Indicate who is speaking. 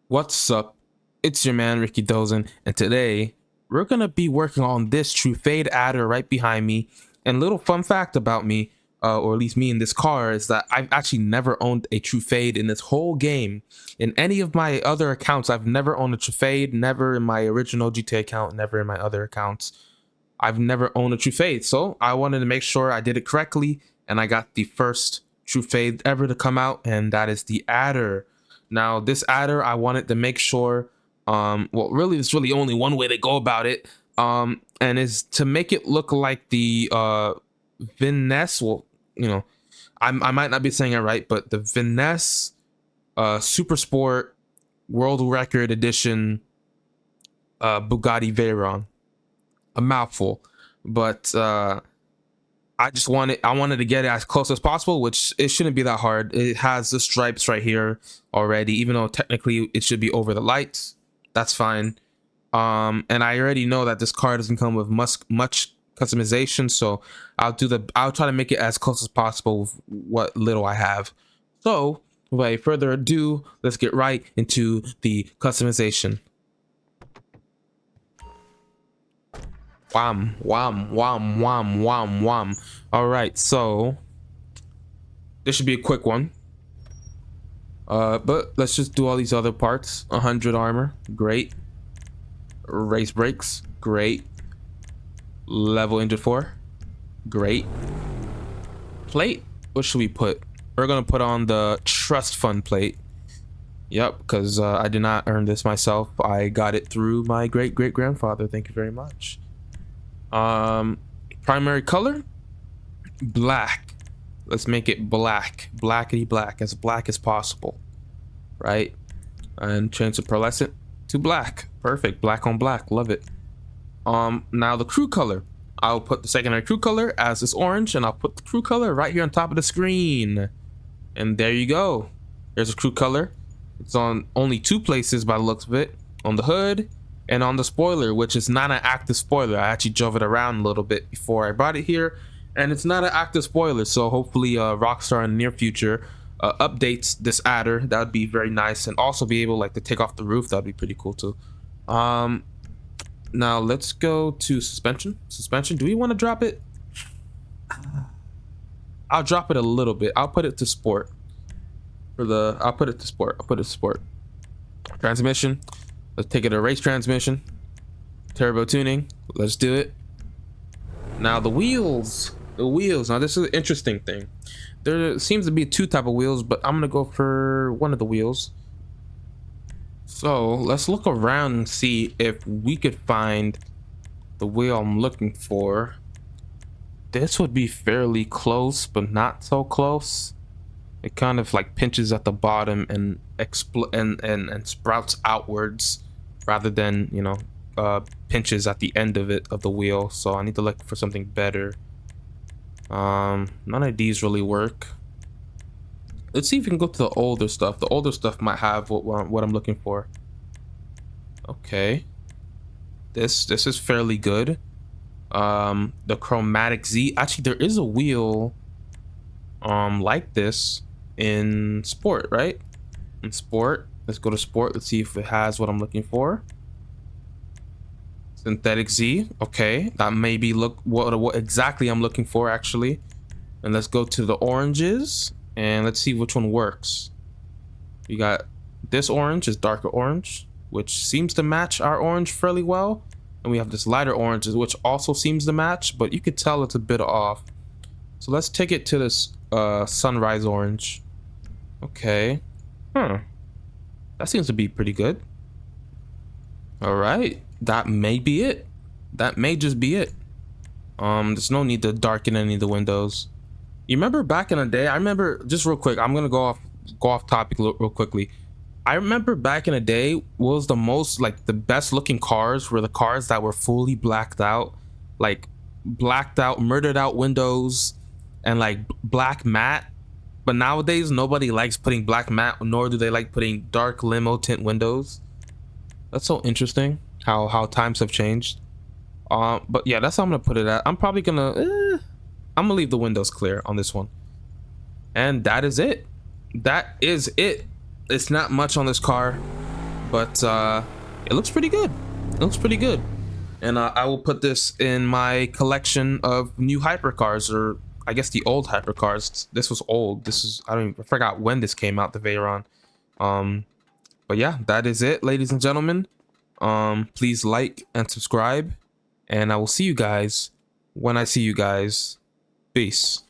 Speaker 1: What's up? It's your man Ricky Dozen, and today we're gonna be working on this Truffade adder right behind me. And little fun fact about me, or at least me in this car, is that I've actually never owned a Truffade in this whole game. In any of my other accounts, I've never owned a Truffade. Never in my original GTA account. Never in my other accounts. I've never owned a Truffade, so I wanted to make sure I did it correctly, and I got the first Truffade ever to come out, and that is the adder. Now, this adder, I wanted to make sure, well, really, there's really only one way to go about it, and is to make it look like the Viness. Well, I might not be saying it right, but the Viness Super Sport World Record Edition Bugatti Veyron. A mouthful, but I wanted to get it as close as possible, which it shouldn't be that hard. It has the stripes right here already, even though technically it should be over the lights. That's fine. And I already know that this car doesn't come with much customization, so I'll try to make it as close as possible with what little I have. So without further ado, let's get right into the customization. Wham, wham, wham, wham, wham, wham. All right, so this should be a quick one. But let's just do all these other parts. 100 armor, great. Race brakes, great. Level engine 4, great. Plate, what should we put? We're gonna put on the trust fund plate. Yep, because I did not earn this myself. I got it through my great grandfather. Thank you very much. Primary color, black. Let's make it blackity black, as black as possible, right? And change the pearlescent to black. Perfect. Black on black. Love it. Now the crew color, I'll put the secondary crew color as this orange, and I'll put the crew color right here on top of the screen, and there you go. There's a crew color. It's on only two places by the looks of it, on the hood and on the spoiler, which is not an active spoiler. I actually drove it around a little bit before I brought it here, and it's not an active spoiler, so hopefully Rockstar in the near future updates this adder. That would be very nice, and also be able to take off the roof. That would be pretty cool too. Now let's go to suspension. Do we want to drop it? I'll drop it a little bit. I'll put it to sport. I'll put it to sport. Transmission, let's take it to race transmission. Turbo tuning, let's do it. Now the wheels. Now this is an interesting thing. There seems to be two type of wheels, but I'm gonna go for one of the wheels. So let's look around and see if we could find the wheel I'm looking for. This would be fairly close, but not so close. It kind of pinches at the bottom and and sprouts outwards, rather than pinches at the end of the wheel. So I need to look for something better. None of these really work. Let's see if we can go to the older stuff. The older stuff might have what I'm looking for. Okay, this is fairly good. The chromatic Z. Actually, there is a wheel like this in sport, right? In sport, let's go to sport. Let's see if it has what I'm looking for. Synthetic Z. Okay, that may be what exactly I'm looking for actually. And let's go to the oranges and let's see which one works. We got this orange is darker orange, which seems to match our orange fairly well, and we have this lighter orange which also seems to match, but you could tell it's a bit off. So let's take it to this sunrise orange. Okay. That seems to be pretty good. All right, that may be it. That may just be it. There's no need to darken any of the windows. You remember back in the day? I remember, just real quick, I'm gonna go off topic real quickly. I remember back in the day, what was the most the best looking cars were the cars that were fully blacked out, murdered out windows and black matte. But nowadays nobody likes putting black matte, nor do they like putting dark limo tint windows. That's so interesting how times have changed. But yeah, that's how I'm gonna put it at. I'm probably gonna I'm gonna leave the windows clear on this one, and that is it. It's not much on this car. but it looks pretty good. It looks pretty good. And I will put this in my collection of new hypercars, or I guess the old hypercars. This was old. This is, I forgot when this came out, the Veyron. But yeah, that is it, ladies and gentlemen. Please like and subscribe, and I will see you guys when I see you guys. Peace.